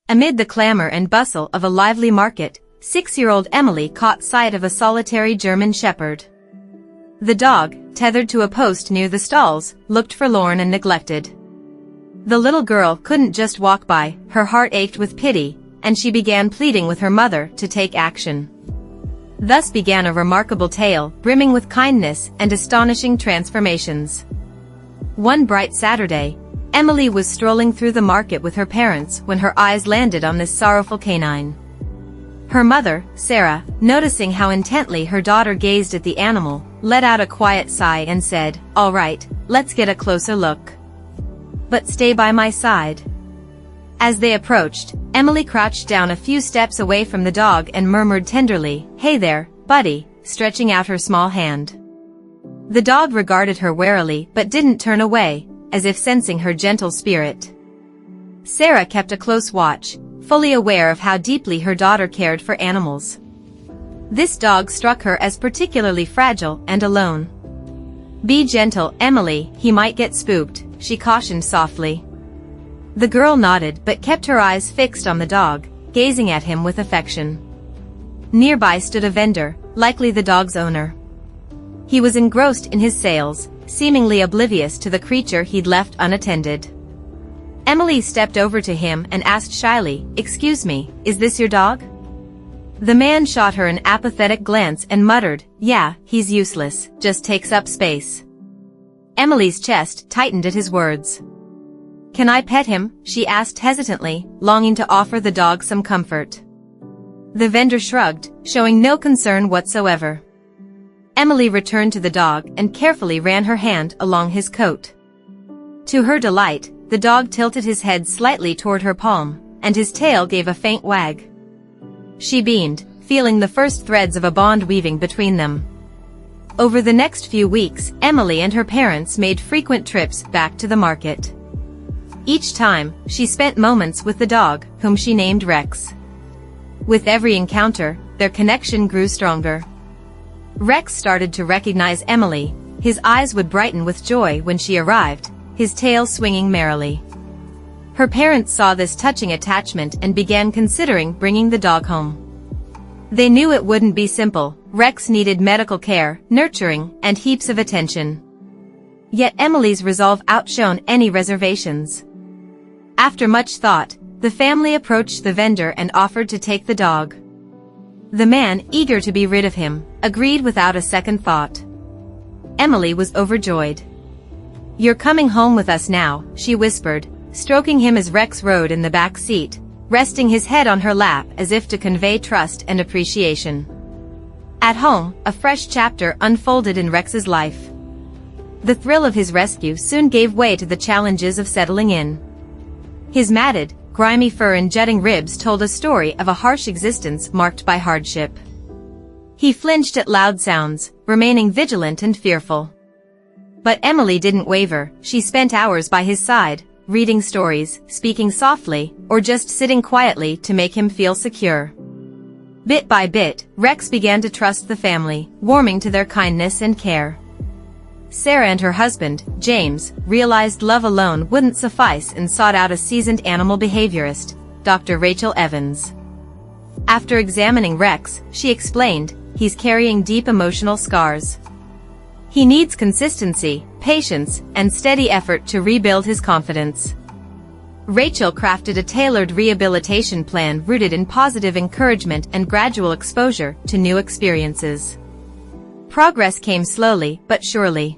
Amid the clamor and bustle of a lively market, 6-year-old Emily caught sight of a solitary German shepherd. The dog, tethered to a post near the stalls, looked forlorn and neglected. The little girl couldn't just walk by, her heart ached with pity, and she began pleading with her mother to take action. Thus began a remarkable tale, brimming with kindness and astonishing transformations. One bright Saturday, Emily was strolling through the market with her parents when her eyes landed on this sorrowful canine. Her mother, Sarah, noticing how intently her daughter gazed at the animal, let out a quiet sigh and said, "All right, let's get a closer look. But stay by my side." As they approached, Emily crouched down a few steps away from the dog and murmured tenderly, "Hey there, buddy," stretching out her small hand. The dog regarded her warily but didn't turn away, as if sensing her gentle spirit. Sarah kept a close watch, fully aware of how deeply her daughter cared for animals. This dog struck her as particularly fragile and alone. "Be gentle, Emily, he might get spooked," she cautioned softly. The girl nodded but kept her eyes fixed on the dog, gazing at him with affection. Nearby stood a vendor, likely the dog's owner. He was engrossed in his sales, seemingly oblivious to the creature he'd left unattended. Emily stepped over to him and asked shyly, "Excuse me, is this your dog?" The man shot her an apathetic glance and muttered, "Yeah, he's useless, just takes up space." Emily's chest tightened at his words. "Can I pet him?" she asked hesitantly, longing to offer the dog some comfort. The vendor shrugged, showing no concern whatsoever. Emily returned to the dog and carefully ran her hand along his coat. To her delight, the dog tilted his head slightly toward her palm, and his tail gave a faint wag. She beamed, feeling the first threads of a bond weaving between them. Over the next few weeks, Emily and her parents made frequent trips back to the market. Each time, she spent moments with the dog, whom she named Rex. With every encounter, their connection grew stronger. Rex started to recognize Emily. His eyes would brighten with joy when she arrived, his tail swinging merrily. Her parents saw this touching attachment and began considering bringing the dog home. They knew it wouldn't be simple. Rex needed medical care, nurturing, and heaps of attention. Yet Emily's resolve outshone any reservations. After much thought, the family approached the vendor and offered to take the dog. The man, eager to be rid of him, agreed without a second thought. Emily was overjoyed. "You're coming home with us now," she whispered, stroking him as Rex rode in the back seat, resting his head on her lap as if to convey trust and appreciation. At home, a fresh chapter unfolded in Rex's life. The thrill of his rescue soon gave way to the challenges of settling in. His matted, grimy fur and jutting ribs told a story of a harsh existence marked by hardship. He flinched at loud sounds, remaining vigilant and fearful. But Emily didn't waver. She spent hours by his side, reading stories, speaking softly, or just sitting quietly to make him feel secure. Bit by bit, Rex began to trust the family, warming to their kindness and care. Sarah and her husband, James, realized love alone wouldn't suffice and sought out a seasoned animal behaviorist, Dr. Rachel Evans. After examining Rex, she explained, "He's carrying deep emotional scars. He needs consistency, patience, and steady effort to rebuild his confidence." Rachel crafted a tailored rehabilitation plan rooted in positive encouragement and gradual exposure to new experiences. Progress came slowly but surely.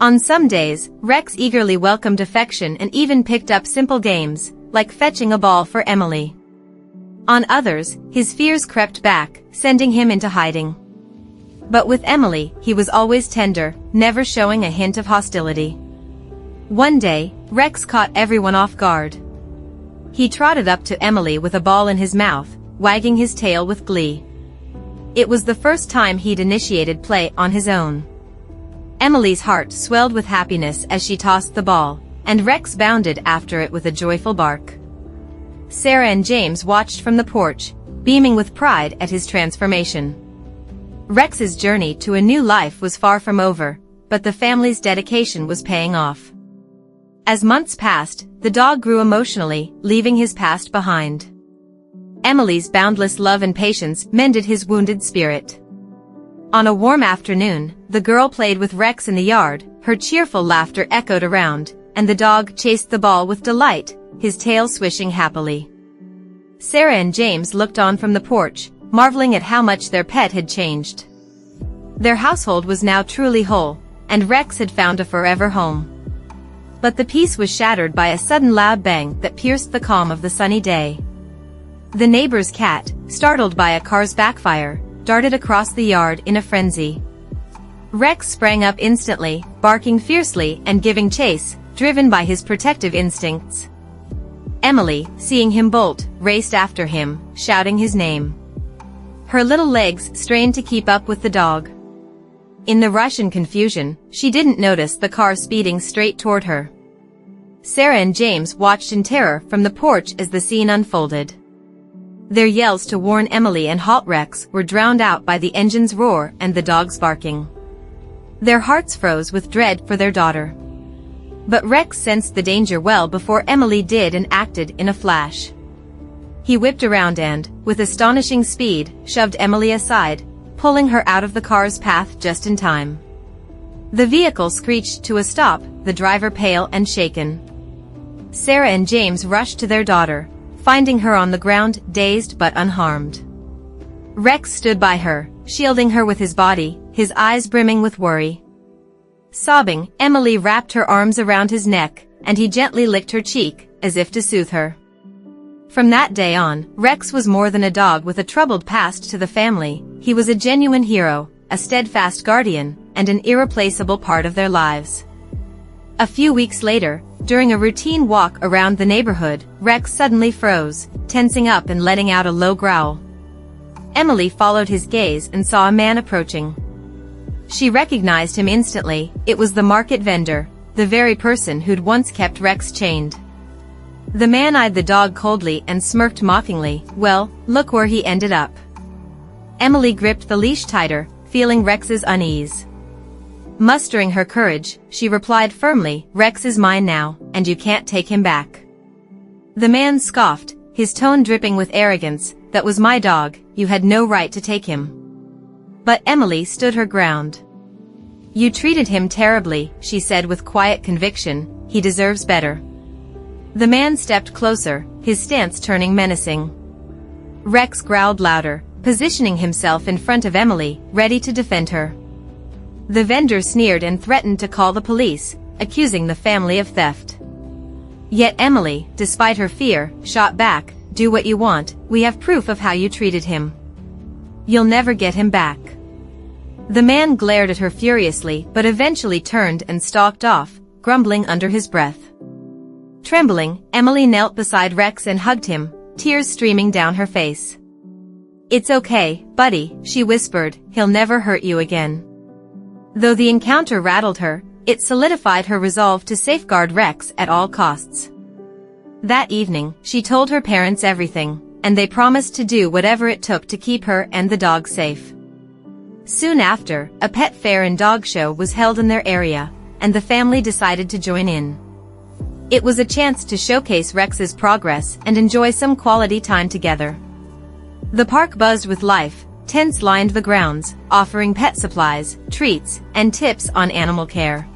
On some days, Rex eagerly welcomed affection and even picked up simple games, like fetching a ball for Emily. On others, his fears crept back, sending him into hiding. But with Emily, he was always tender, never showing a hint of hostility. One day, Rex caught everyone off guard. He trotted up to Emily with a ball in his mouth, wagging his tail with glee. It was the first time he'd initiated play on his own. Emily's heart swelled with happiness as she tossed the ball, and Rex bounded after it with a joyful bark. Sarah and James watched from the porch, beaming with pride at his transformation. Rex's journey to a new life was far from over, but the family's dedication was paying off. As months passed, the dog grew emotionally, leaving his past behind. Emily's boundless love and patience mended his wounded spirit. On a warm afternoon, the girl played with Rex in the yard, her cheerful laughter echoed around, and the dog chased the ball with delight, his tail swishing happily. Sarah and James looked on from the porch, marveling at how much their pet had changed. Their household was now truly whole, and Rex had found a forever home. But the peace was shattered by a sudden loud bang that pierced the calm of the sunny day. The neighbor's cat, startled by a car's backfire, darted across the yard in a frenzy. Rex sprang up instantly, barking fiercely and giving chase, driven by his protective instincts. Emily, seeing him bolt, raced after him, shouting his name. Her little legs strained to keep up with the dog. In the rush and confusion, she didn't notice the car speeding straight toward her. Sarah and James watched in terror from the porch as the scene unfolded. Their yells to warn Emily and halt Rex were drowned out by the engine's roar and the dog's barking. Their hearts froze with dread for their daughter. But Rex sensed the danger well before Emily did and acted in a flash. He whipped around and, with astonishing speed, shoved Emily aside, pulling her out of the car's path just in time. The vehicle screeched to a stop, the driver pale and shaken. Sarah and James rushed to their daughter, finding her on the ground, dazed but unharmed. Rex stood by her, shielding her with his body, his eyes brimming with worry. Sobbing, Emily wrapped her arms around his neck, and he gently licked her cheek, as if to soothe her. From that day on, Rex was more than a dog with a troubled past to the family. He was a genuine hero, a steadfast guardian, and an irreplaceable part of their lives. A few weeks later, during a routine walk around the neighborhood, Rex suddenly froze, tensing up and letting out a low growl. Emily followed his gaze and saw a man approaching. She recognized him instantly. It was the market vendor, the very person who'd once kept Rex chained. The man eyed the dog coldly and smirked mockingly. Well, look where he ended up. Emily gripped the leash tighter, feeling Rex's unease. Mustering her courage, she replied firmly, Rex is mine now, and you can't take him back. The man scoffed, his tone dripping with arrogance. That was my dog, you had no right to take him. But Emily stood her ground. You treated him terribly, she said with quiet conviction. He deserves better. The man stepped closer, his stance turning menacing. Rex growled louder, positioning himself in front of Emily, ready to defend her. The vendor sneered and threatened to call the police, accusing the family of theft. Yet Emily, despite her fear, shot back, do what you want, we have proof of how you treated him. You'll never get him back. The man glared at her furiously but eventually turned and stalked off, grumbling under his breath. Trembling, Emily knelt beside Rex and hugged him, tears streaming down her face. It's okay, buddy, she whispered, he'll never hurt you again. Though the encounter rattled her, it solidified her resolve to safeguard Rex at all costs. That evening, she told her parents everything, and they promised to do whatever it took to keep her and the dog safe. Soon after, a pet fair and dog show was held in their area, and the family decided to join in. It was a chance to showcase Rex's progress and enjoy some quality time together. The park buzzed with life. Tents lined the grounds, offering pet supplies, treats, and tips on animal care.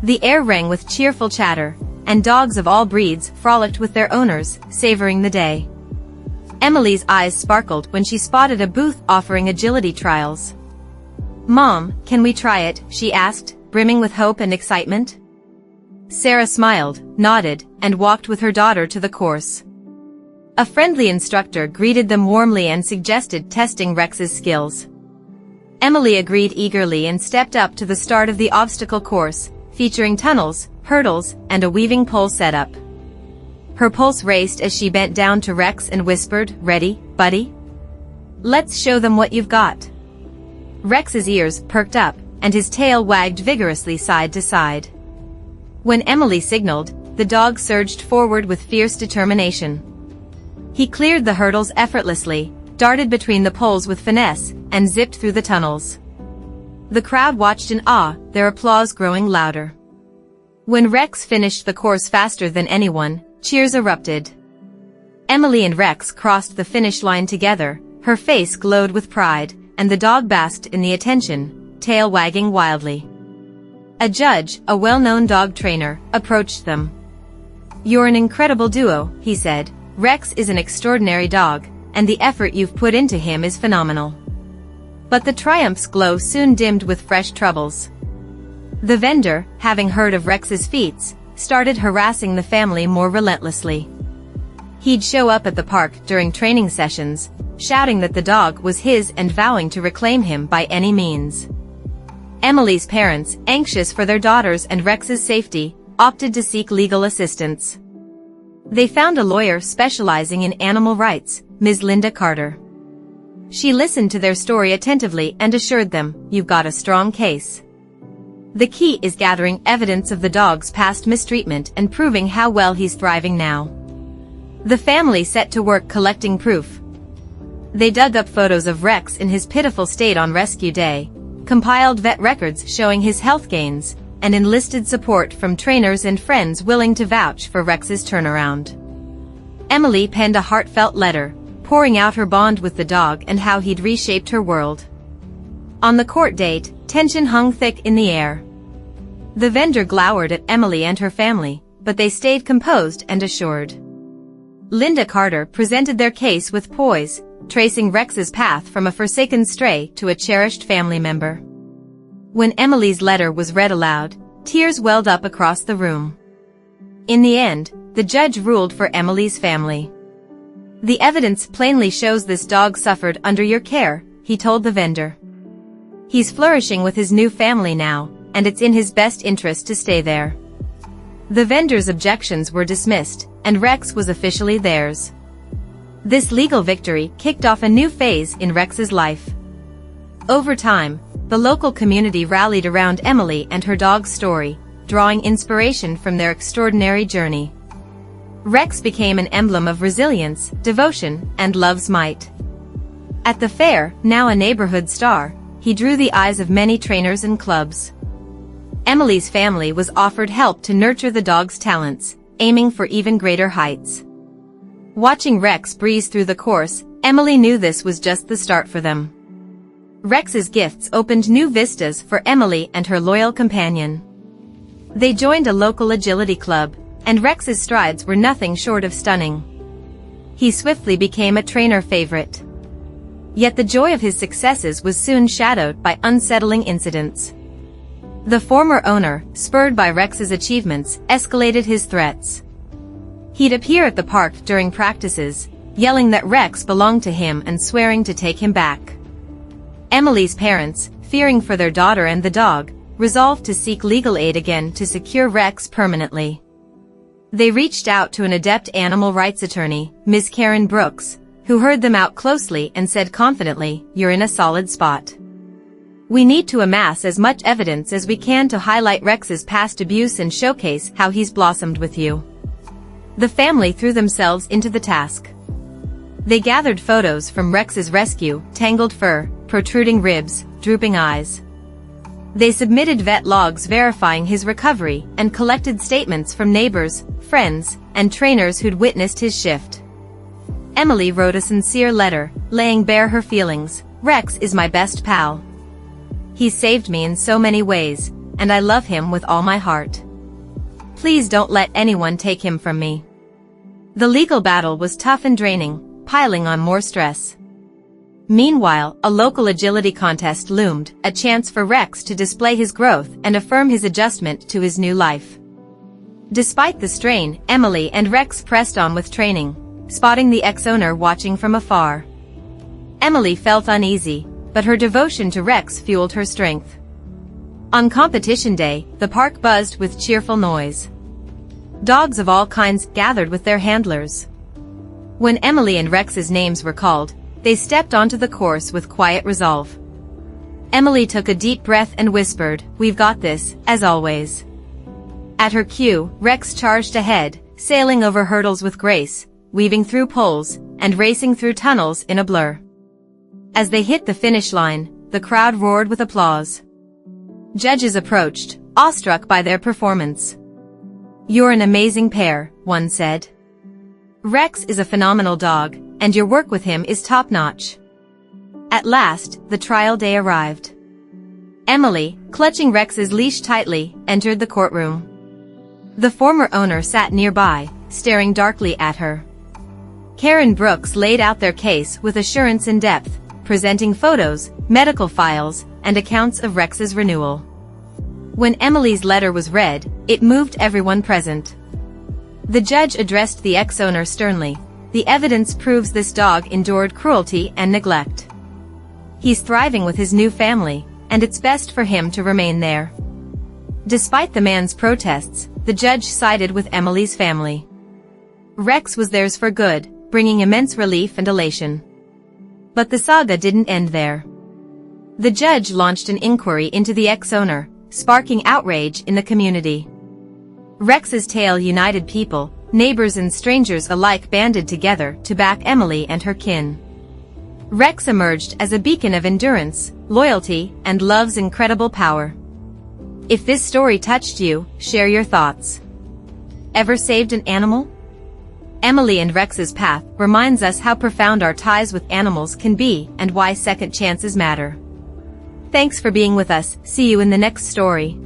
The air rang with cheerful chatter, and dogs of all breeds frolicked with their owners, savoring the day. Emily's eyes sparkled when she spotted a booth offering agility trials. Mom, can we try it? She asked, brimming with hope and excitement. Sarah smiled, nodded, and walked with her daughter to the course. A friendly instructor greeted them warmly and suggested testing Rex's skills. Emily agreed eagerly and stepped up to the start of the obstacle course, featuring tunnels, hurdles, and a weaving pole setup. Her pulse raced as she bent down to Rex and whispered, Ready, buddy? Let's show them what you've got. Rex's ears perked up, and his tail wagged vigorously side to side. When Emily signaled, the dog surged forward with fierce determination. He cleared the hurdles effortlessly, darted between the poles with finesse, and zipped through the tunnels. The crowd watched in awe, their applause growing louder. When Rex finished the course faster than anyone, cheers erupted. Emily and Rex crossed the finish line together, her face glowed with pride, and the dog basked in the attention, tail wagging wildly. A judge, a well-known dog trainer, approached them. "You're an incredible duo," he said. "Rex is an extraordinary dog, and the effort you've put into him is phenomenal." But the triumph's glow soon dimmed with fresh troubles. The vendor, having heard of Rex's feats, started harassing the family more relentlessly. He'd show up at the park during training sessions, shouting that the dog was his and vowing to reclaim him by any means. Emily's parents, anxious for their daughters and Rex's safety, opted to seek legal assistance. They found a lawyer specializing in animal rights, Ms. Linda Carter. She listened to their story attentively and assured them, "You've got a strong case. The key is gathering evidence of the dog's past mistreatment and proving how well he's thriving now." The family set to work collecting proof. They dug up photos of Rex in his pitiful state on rescue day, compiled vet records showing his health gains, and enlisted support from trainers and friends willing to vouch for Rex's turnaround. Emily penned a heartfelt letter, pouring out her bond with the dog and how he'd reshaped her world. On the court date, tension hung thick in the air. The vendor glowered at Emily and her family, but they stayed composed and assured. Linda Carter presented their case with poise, tracing Rex's path from a forsaken stray to a cherished family member. When Emily's letter was read aloud, tears welled up across the room. In the end, the judge ruled for Emily's family. "The evidence plainly shows this dog suffered under your care," he told the vendor. "He's flourishing with his new family now, and it's in his best interest to stay there." The vendor's objections were dismissed, and Rex was officially theirs. This legal victory kicked off a new phase in Rex's life. Over time, the local community rallied around Emily and her dog's story, drawing inspiration from their extraordinary journey. Rex became an emblem of resilience, devotion, and love's might. At the fair, now a neighborhood star, he drew the eyes of many trainers and clubs. Emily's family was offered help to nurture the dog's talents, aiming for even greater heights. Watching Rex breeze through the course, Emily knew this was just the start for them. Rex's gifts opened new vistas for Emily and her loyal companion. They joined a local agility club, and Rex's strides were nothing short of stunning. He swiftly became a trainer favorite. Yet the joy of his successes was soon shadowed by unsettling incidents. The former owner, spurred by Rex's achievements, escalated his threats. He'd appear at the park during practices, yelling that Rex belonged to him and swearing to take him back. Emily's parents, fearing for their daughter and the dog, resolved to seek legal aid again to secure Rex permanently. They reached out to an adept animal rights attorney, Ms. Karen Brooks, who heard them out closely and said confidently, "You're in a solid spot. We need to amass as much evidence as we can to highlight Rex's past abuse and showcase how he's blossomed with you." The family threw themselves into the task. They gathered photos from Rex's rescue, tangled fur, protruding ribs, drooping eyes. They submitted vet logs verifying his recovery and collected statements from neighbors, friends, and trainers who'd witnessed his shift. Emily wrote a sincere letter, laying bare her feelings. "Rex is my best pal. He's saved me in so many ways, and I love him with all my heart. Please don't let anyone take him from me." The legal battle was tough and draining, piling on more stress. Meanwhile, a local agility contest loomed, a chance for Rex to display his growth and affirm his adjustment to his new life. Despite the strain, Emily and Rex pressed on with training, spotting the ex-owner watching from afar. Emily felt uneasy, but her devotion to Rex fueled her strength. On competition day, the park buzzed with cheerful noise. Dogs of all kinds gathered with their handlers. When Emily and Rex's names were called, they stepped onto the course with quiet resolve. Emily took a deep breath and whispered, "We've got this, as always." At her cue, Rex charged ahead, sailing over hurdles with grace, weaving through poles, and racing through tunnels in a blur. As they hit the finish line, the crowd roared with applause. Judges approached, awestruck by their performance. "You're an amazing pair," one said. "Rex is a phenomenal dog, and your work with him is top-notch." At last, the trial day arrived. Emily, clutching Rex's leash tightly, entered the courtroom. The former owner sat nearby, staring darkly at her. Karen Brooks laid out their case with assurance and depth, presenting photos, medical files, and accounts of Rex's renewal. When Emily's letter was read, it moved everyone present. The judge addressed the ex-owner sternly. "The evidence proves this dog endured cruelty and neglect. He's thriving with his new family, and it's best for him to remain there." Despite the man's protests, the judge sided with Emily's family. Rex was theirs for good, bringing immense relief and elation. But the saga didn't end there. The judge launched an inquiry into the ex-owner, sparking outrage in the community. Rex's tale united people, neighbors and strangers alike banded together to back Emily and her kin. Rex emerged as a beacon of endurance, loyalty, and love's incredible power. If this story touched you, share your thoughts. Ever saved an animal? Emily and Rex's path reminds us how profound our ties with animals can be and why second chances matter. Thanks for being with us. See you in the next story.